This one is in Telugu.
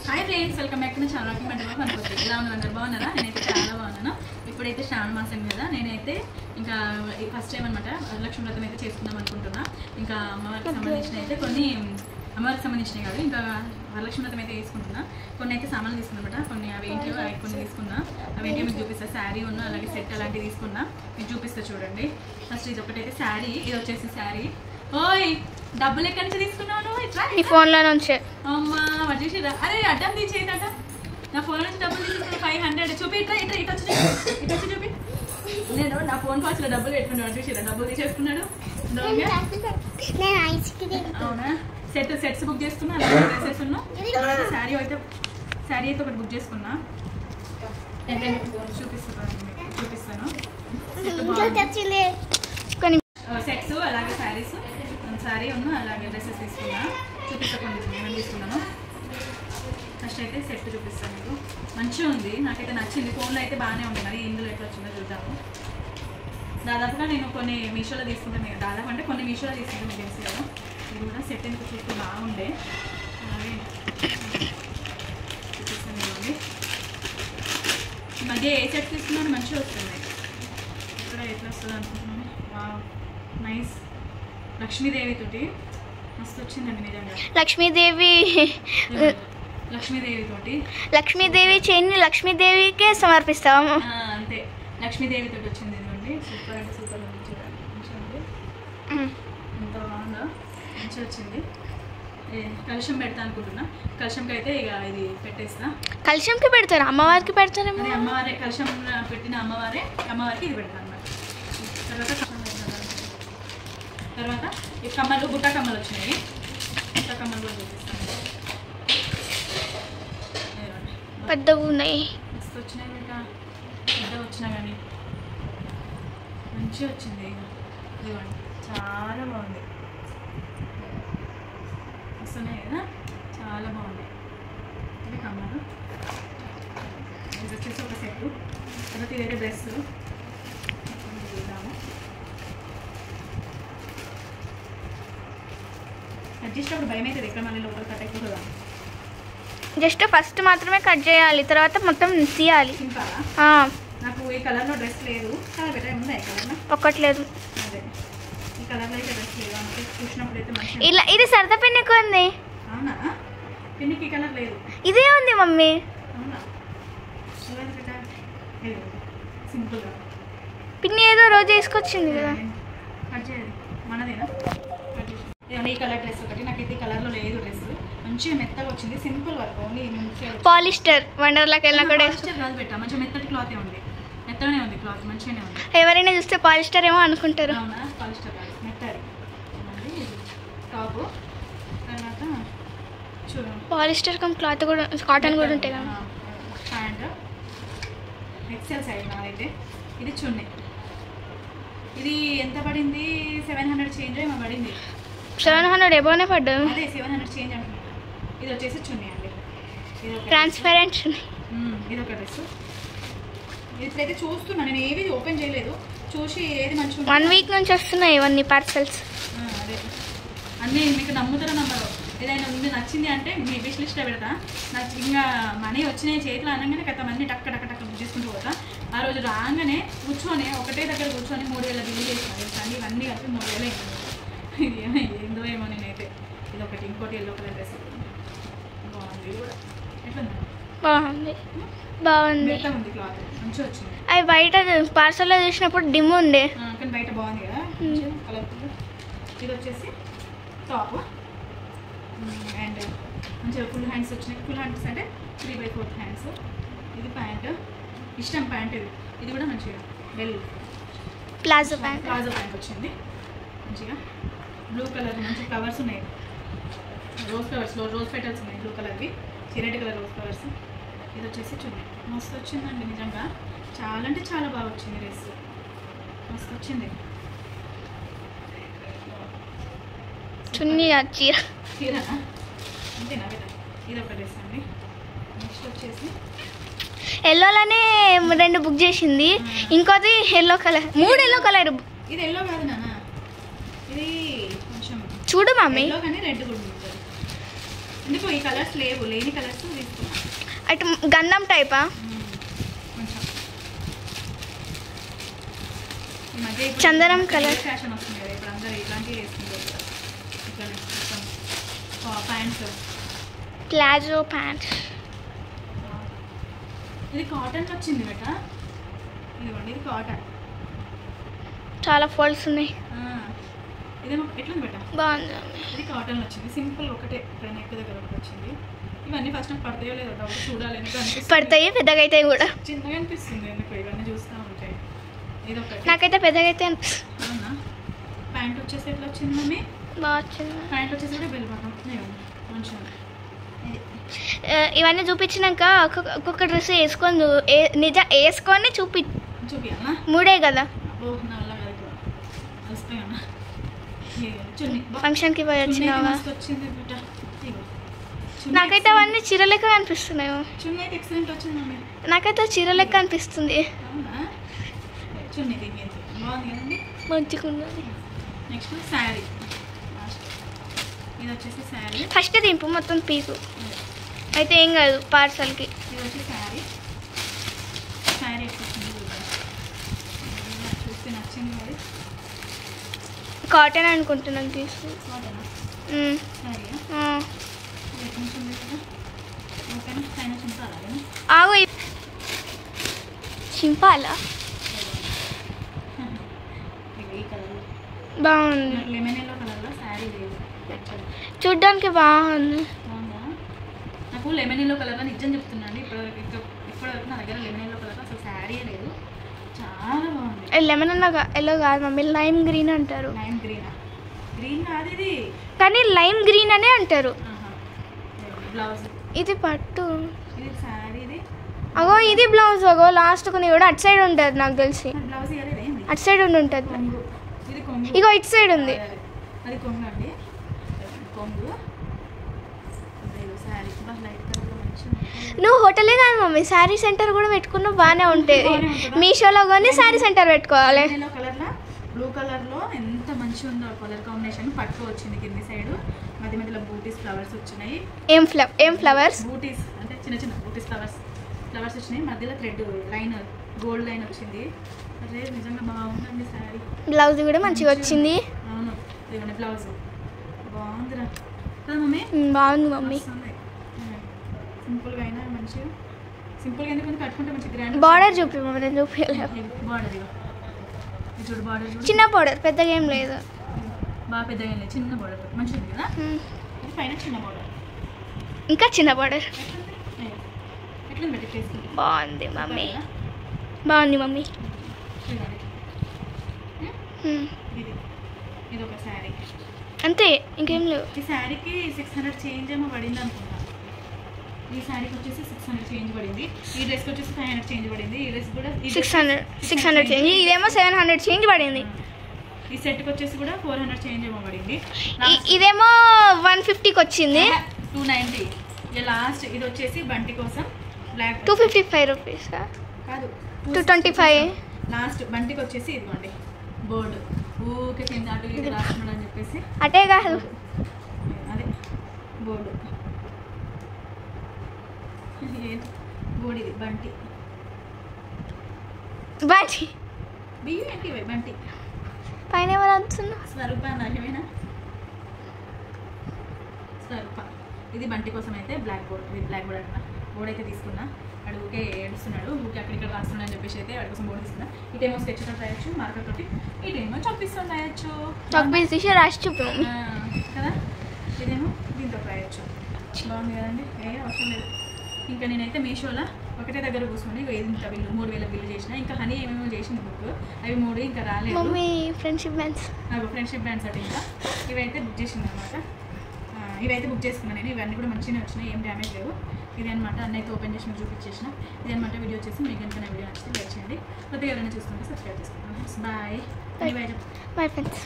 Hi friends, welcome back to my channel. అనుకోవచ్చు ఎలా ఉన్నారు, అందరు బాగున్నారా? నేనైతే చాలా బాగున్నాను. ఇప్పుడైతే శ్రావణ మాసం కదా, నేనైతే ఇంకా ఫస్ట్ టైం అనమాట వరలక్ష్మి వ్రతం అయితే చేసుకుందాం అనుకుంటున్నా. ఇంకా అమ్మవారికి సంబంధించిన అయితే కొన్ని అమ్మవారికి సంబంధించినవి కాదు, ఇంకా వరలక్ష్మి వ్రతం అయితే వేసుకుంటున్నా. కొన్ని అయితే సామాన్లు తీసుకున్నా అనమాట. కొన్ని అవేంటి కొన్ని తీసుకున్నా, అవేంటి మీకు చూపిస్తా. శారీ ఉన్న అలాగే సెట్ అలాంటివి తీసుకున్నా, మీకు చూపిస్తా చూడండి. ఫస్ట్ ఇది ఒకటైతే శారీ, ఇది వచ్చేసి శారీ. ఓయ్, డబ్బులు ఎక్కడి నుంచి తీసుకున్నావు? ఈ ఫోన్లో నుంచి. అమ్మా వచ్చేసిరా, అరే అడ్డం తీసేదట. నా ఫోన్ నుంచి డబ్బులు తీసుకున్నా 500. చూపి ఇట్లా ఇట్లా ఇటు వచ్చి చూపి. నేను నా ఫోన్ కాల్స్లో డబ్బులు పెట్టుకున్నాడు, చూసిరా డబ్బులు తీసేసుకున్నాడు. అవునా, సెట్స్ బుక్ చేసుకున్నా, డ్రెస్సెస్ ఉన్నా. శారీ అయితే ఒకటి బుక్ చేసుకున్నా. చూపిస్తాను సెట్స్ అలాగే శారీస్, శారీ ఉన్న అలాగే డ్రెస్సెస్ తీసుకున్నా. చూపిస్తా కొన్ని ఏమేమి తీసుకున్నాను. ఫస్ట్ అయితే సెట్ చూపిస్తాను మీకు. మంచిగా ఉంది, నాకైతే నచ్చింది. ఫోన్లో అయితే బాగానే ఉంది, మరి ఇందులో ఎట్లా వచ్చిందో చూద్దాము. దాదాపుగా నేను కొన్ని మీషోలో తీసుకుంటాను, దాదాపు అంటే కొన్ని మీషోలో తీసుకుంటాను, మీకు తెలిసి కదా. ఇది కూడా సెట్ ఎందుకు చూస్తూ బాగుండే. అలాగే చూపిస్తాను ఇవ్వండి. ఈ మధ్య ఏ సెట్ తీసుకున్నాను మంచిగా వస్తుంది. ఇక్కడ ఎట్లా వస్తుంది అనుకుంటున్నాను. నైస్, లక్ష్మీదేవి తోటి మస్తు వచ్చిందండి నిజంగా. లక్ష్మీదేవి తోటి చైన్ని లక్ష్మీదేవికే సమర్పిస్తాము. అంతే, లక్ష్మీదేవి తోటి వచ్చింది. ఇదిగోండి, సూపర్ అంటే సూపర్ ఉంది. చూడండి మంచిగా ఉంది, ఎంత బాగుందో, మంచిగా వచ్చింది. కలశం పెడతా అనుకుంటున్నా. కలశంకి అయితే ఇక ఇది పెట్టేస్తా. కలశంకి పెడతారా? అమ్మవారికి పెడతారేమో. అమ్మవారే కలశం పెట్టిన అమ్మవారికి ఇది పెడతాను అన్నమాట. తర్వాత ఈ కమ్మలు, బుట్ట కమ్మలు వచ్చినాయి. బుట్ట కమ్మలు కూడా చూపిస్తాను. పెద్దగా ఉన్నాయి, మస్తు వచ్చినాయి. ఇంకా పెద్ద వచ్చినా కానీ మంచిగా వచ్చింది. ఇదిగోండి, చాలా బాగుంది. వస్తున్నాయి కదా, చాలా బాగుంది. ఇది కమ్మలు, ఇది వచ్చేసి ఒక సెట్. తర్వాత ఇదైతే డ్రెస్ చూద్దాము. అడ్జస్టప్పుడు భయం అవుతుంది, ఎక్కడ మళ్ళీ లోపల కట్ అయిపోతుందా. జస్ట్ ఫస్ట్ మాత్రమే కట్ చేయాలి, తర్వాత మొత్తం తీయాలి. నాకు ఈ కలర్లో డ్రెస్ లేదు. కలర్ బెటర్ ఏముందా? ఈ కలర్లో ఒక్కట్లేదు. అదే, ఈ కలర్లో అయితే డ్రెస్ లేదు. అంటే చూసినప్పుడు అయితే మంచిగా. ఇలా ఇది సరదా పిన్నికి ఉంది. అవునా, పిన్నికి ఈ కలర్ లేదు. ఇదే ఉంది మమ్మీ. అవునా, సింపుల్గా పిన్ని ఏదో రోజు వేసుకొచ్చింది కదా. కట్ చేయాలి, మనదేనా? కట్ చేసి ఈ కలర్ డ్రెస్ ఒకటి. నాకైతే ఈ కలర్లో లేదు డ్రెస్. మంచిగా మెత్తగా వచ్చింది, సింపుల్ వర్క్. Only polyester. వండర్లాకి వెళ్ళినా కూడా పాలిస్టర్ కాదు పెట్టా, మంచిగా మెత్తటి క్లాత్ ఉంది. మెత్తగానే ఉంది క్లాత్, మంచిగానే ఉంది. ఎవరైనా చూస్తే పాలిస్టర్ ఏమో అనుకుంటారు. అవునా, పాలిస్టర్ కాదు, మెత్తడి టాప్. తర్వాత పాలిస్టర్ కమ్ క్లాత్ కూడా, కాటన్ కూడా ఉంటాయి కదా. ప్యాంట్ ఎక్సెల్ సైజ్ నాదైతే. ఇది చున్నీ. ఇది ఎంత పడింది? 700 చేంజ్ ఏమో పడింది. 700 ఎబోనే పడ్డాడు. అదే 700 చేంజ్ అంటున్నాను. ఇది వచ్చేసి చున్నీ అండి. ట్రాన్స్పరెంట్ చున్నీ. ఇది ఒక డ్రెస్. ఇప్పుడైతే చూస్తున్నా, నేను ఏవి ఓపెన్ చేయలేదు, చూసి ఏది మంచిగా. 1 వీక్ నుంచి వస్తున్నాయి ఇవన్నీ పార్సల్స్. అదే అన్నీ మీకు నమ్ముతారో నమ్మరు. ఏదైనా ఉంది నచ్చింది అంటే మీ విష్ లిస్ట్లో పెడతా. నాకు ఇంకా మనీ వచ్చినాయి చేతిలో అనగానే కదా అన్నీ టక్క టక్క టక్క బుక్ చేసుకుంటూ పోతా. ఆ రోజు రాగానే కూర్చొని ఒకటే దగ్గర కూర్చొని 3000 బిల్లు చేసిన. ఇవన్నీ కలిపి 3000 అయింది. ఇది ఏందో ఏమో. నేనైతే ఇది ఒకటి, ఇంకోటి ఎల్లో కలర్ డ్రెస్ బాగుంది. ఇది కూడా ఎట్లుంది? బాగుంది మెత్తగా ఉంది క్లాత్, మంచిగా వచ్చింది. అవి బయట పార్సల్లో చూసినప్పుడు డిమ్ ఉండే, కానీ బయట బాగుంది కదా, కలర్ఫుల్. ఇది వచ్చేసి టాప్ అండ్ మంచిగా ఫుల్ హ్యాండ్స్ వచ్చినాయి. ఫుల్ హ్యాండ్స్ అంటే 3/4 హ్యాండ్స్. ఇది ప్యాంట్, ఇష్టం ప్యాంట్. ఇది కూడా మంచిగా ప్లాజో ప్యాంట్ వచ్చింది. మంచిగా బ్లూ కలర్ మంచి ఫ్లవర్స్ ఉన్నాయి, రోజ్ పెటల్స్ ఉన్నాయి బ్లూ కలర్వి, రెడ్ కలర్ రోజ్ ఫ్లవర్స్. ఇది వచ్చేసి చున్నీ. మస్తు వచ్చిందండి నిజంగా, చాలా అంటే చాలా బాగా వచ్చింది డ్రెస్, మస్తు వచ్చింది. చున్నీ చీరనా అంతేనా బేట? ఇది ఒక డ్రెస్ అండి. నెక్స్ట్ వచ్చేసి ఎల్లోలోనే 2 బుక్ చేసింది, ఇంకోటి ఎల్లో కలర్. 3 yellow colour. ఇది ఎల్లో కాదు నాన్న, ఇది కొంచెం చూడు మమ్మీ. ఎల్లో కానీ రెడ్ కూడా ఉంటుంది. ఎందుకు ఈ కలర్స్ లేవు, లేని కలర్స్ తీసుకున్నా. అటు గంధం టైపా? కొంచెం ఈ మధ్య ఇప్పుడు చందనం కలర్ ఫ్యాషన్ వస్తుంది కదా, ఇప్పుడు అందరూ ఇట్లాంటివి వేసుకుంటారు కదా. ఇట్లా మొత్తం ప్యాంట్స్, ప్లాజో ప్యాంట్. ఇది కాటన్ వచ్చింది బెట. ఇదిగోండి ఇది కాటన్, చాలా ఫోల్డ్స్ ఉన్నాయి. ఇదేమో ఎట్లుంది బెట? బాగుంది. ఇది కాటన్ వచ్చింది, సింపుల్ ఒకటే నెక్ దగ్గర ఒకటి వచ్చింది. ఇవన్నీ ఫస్ట్ నాకు పడతాయో లేదో డౌట్, చూడాలి. ఎందుకు అనిపిస్తుంది పడతాయి, పెద్దగా అవుతాయి కూడా. చిన్నగా అనిపిస్తుంది ఎందుకు ఇవన్నీ చూస్తూ ఉంటాయి. ఇది ఒకటి నాకైతే పెద్దగా అయితే అనిపిస్తుంది. అవునా? ప్యాంట్ వచ్చేసి ఎట్లా వచ్చింది మమ్మీ? బాగా వచ్చింది. ప్యాంట్ వచ్చేసి కూడా బెల్ బటన్ మంచిగా. ఇవన్నీ చూపించినాక ఒక్కొక్క డ్రెస్ వేసుకొని వేసుకొని చూపియాలా? 3 కదా. ఓ నల్ల కదా వస్తాయన్నా. చున్నీ ఫంక్షన్కి పోయి వచ్చినావా? వచ్చింది బిడ్డ. నాకైతే అవన్నీ చీర లెక్క అనిపిస్తున్నాయి. చున్నీ అయితే ఎక్సలెంట్ వచ్చింది మమ్మీ. నాకైతే చీర లెక్క అనిపిస్తుంది. అవునా? చున్నీ దిగేది బాగుంది కదండి, మంచిగా ఉన్నది. నెక్స్ట్ శారీ. ఇది వచ్చేసి శారీ. ఫస్ట్ దింపు మొత్తం పీసు అయితే ఏం కాదు పార్సల్కి. ఇది వచ్చి శారీ. శారీ వచ్చేసింది చూస్తే నచ్చింది మరి. కాటన్ అనుకుంటున్నాను పీసు. శారీయా? ఎక్కడి నుంచి ఉంది కదా? ఓకేనా? పైన చింపాలా? ఆగు, చింపాలా? ఈ కలర్ బాగుంది. లెమన్ ఎల్లో కలర్లో శారీ లేదు. చూడ్డానికి బాగుంది. బాగుందా? నాకు లెమన్ ఎల్లో కలర్లో నిజం చెప్తున్నాను, ఇప్పటివరకు నా దగ్గర లెమన్ ఎల్లో కలర్లో అసలు శారీ లేదు. చాలా బాగుంది. లెమన్ ఎల్లో కాదు మమ్మీ, లైమ్ గ్రీన్ అంటారు. లైమ్ గ్రీనా? గ్రీన్ కాదు ఇది, కానీ లైమ్ గ్రీన్ అనే అంటారు. బ్లౌజ్ ఇది పట్టు. ఇది శారీ. ఇది అగో ఇది బ్లౌజ్. అగో లాస్ట్ కొన్ని కూడా అటు సైడ్ ఉంటుంది నాకు తెలిసి. బ్లౌజ్ ఇవ్వలేదు ఏంది? అటు సైడ్ ఉంటుంది. కొంగు. ఇది కొంగు. ఇగో ఇటు సైడ్ ఉంది. అది కొంగు అండి, కొంగు. శారీ లైట్ కలర్లో మంచిగా. నువ్వు హోటలే కాదు మమ్మీ, శారీ సెంటర్ కూడా పెట్టుకున్నావు బాగానే ఉంటుంది. మీషోలో కానీ శారీ సెంటర్ పెట్టుకోవాలి. ఎల్లో కలర్లో బ్లూ కలర్లో ఎంత మంచిగా ఉందో కలర్ కాంబినేషన్. పట్టు వచ్చింది కింది సైడ్, మధ్య మధ్యలో బూటీస్ ఫ్లవర్స్ వచ్చినాయి. ఏం ఫ్లవర్స్? బూటీస్ అంటే చిన్న చిన్న బూటీస్ ఫ్లవర్స్ వచ్చినాయి. మధ్యలో థ్రెడ్ లైన్, గోల్డ్ లైన్ వచ్చింది. అదే నిజంగా బాగుందండి శారీ. బ్లౌజ్ కూడా మంచిగా వచ్చింది. అవును, ఇదిగోండి బ్లౌజ్ బాగుందిరా కదా మమ్మీ? బాగుంది మమ్మీ. సింపుల్గా అయినా మంచిగా, సింపుల్గా ఎందుకంటే కట్టుకుంటే మంచి గ్రాండ్. బార్డర్ చూపి మమ్మీ, నేను చూపించలేదు. బార్డర్ ఇగో చూడు, బార్డర్ చూడు. చిన్న బార్డర్, పెద్దగా ఏం లేదు. బాగా పెద్దగా ఏం లేదు, చిన్న బార్డర్ మంచిగా ఉంది కదా. ఇది పైన చిన్న బార్డర్, ఇంకా చిన్న బార్డర్. ఎట్లా పెట్టి చేసుకుంటే బాగుంది మమ్మీ, బాగుంది మమ్మీ. ఇది ఒక శారీ అంతే, ఇంకేం లేవు. ఈ శారీకి 600 చేంజ్ ఏమో పడింది అనుకుంటా. ఈ శారీకి వచ్చేసి 600 చేంజ్ పడింది. ఈ డ్రెస్కి వచ్చేసి 500 చేంజ్ పడింది. ఈ డ్రెస్ కూడా 600 చేంజ్. ఇదేమో 700 చేంజ్ పడింది. ఈ సెట్కి వచ్చేసి కూడా 400 చేంజ్ ఏమో పడింది. ఇదేమో 150కి వచ్చింది. 290. ఇక లాస్ట్ ఇది వచ్చేసి బంటి కోసం బ్లాక్ 255 రూపీస్ కాదు, 225. లాస్ట్ బంటికి వచ్చేసి ఇదిగోండి బోర్డు. ఊకే కింద అటు ఇటు రాస్తున్నాడు అని చెప్పేసి అటే కాదు, అదే బోర్డు. బోర్డు ఇది బంటి. బియ్యం ఏంటి బంటి? పైన ఎవరు అంటున్నా? స్వరూప నాకేమైనా స్వరూప. ఇది బంటి కోసం అయితే బ్లాక్ బోర్డ్. ఇది బ్లాక్ బోర్డ్ అంటున్నా, బోర్డ్ అయితే తీసుకున్నా. వాడు ఊకే ఏడుస్తున్నాడు, ఊకే అక్కడిక్కడ రాస్తున్నాడు అని చెప్పేసి అయితే వాడి కోసం బోర్డు తీసుకున్నా. ఇటేమో స్కెచ్ తోటి రాయొచ్చు, మార్కర్ తోటి. ఇటేమో చాక్ పీస్ తోటి రాయొచ్చు. చాక్ పీస్ తీసి రాసి చూపు కదా. ఇదేమో దీంతో రాయొచ్చు. బాగుంది కదండి, ఏ అవసరం లేదు. ఇంకా నేనైతే మీషోలో ఒకటే దగ్గర కూర్చొని ఇంత బిల్లు 3000 బిల్లు చేసిన. ఇంకా హనీ ఏమేమో చేసింది బుక్, అవి 3 ఇంకా రాలేదు. Mummy friendship bands, friendship bands అటు ఇంకా ఇవైతే బుక్ చేసింది అనమాట. ఇవైతే బుక్ చేసుకున్నాను నేను. ఇవన్నీ కూడా మంచిగానే వచ్చినాయి, ఏం డ్యామేజ్ లేవు. ఇది అనమాట అన్నైతే ఓపెన్ చేసి మీకు చూపించేసిన. ఇది అనమాట వీడియో వచ్చేసి. మీకు కనుక నా వీడియో నచ్చితే లైక్ చేయండి, కొత్తగా ఎవరైనా చూసుకుంటే సబ్స్క్రైబ్ చేసుకోండి. Bye bye friends.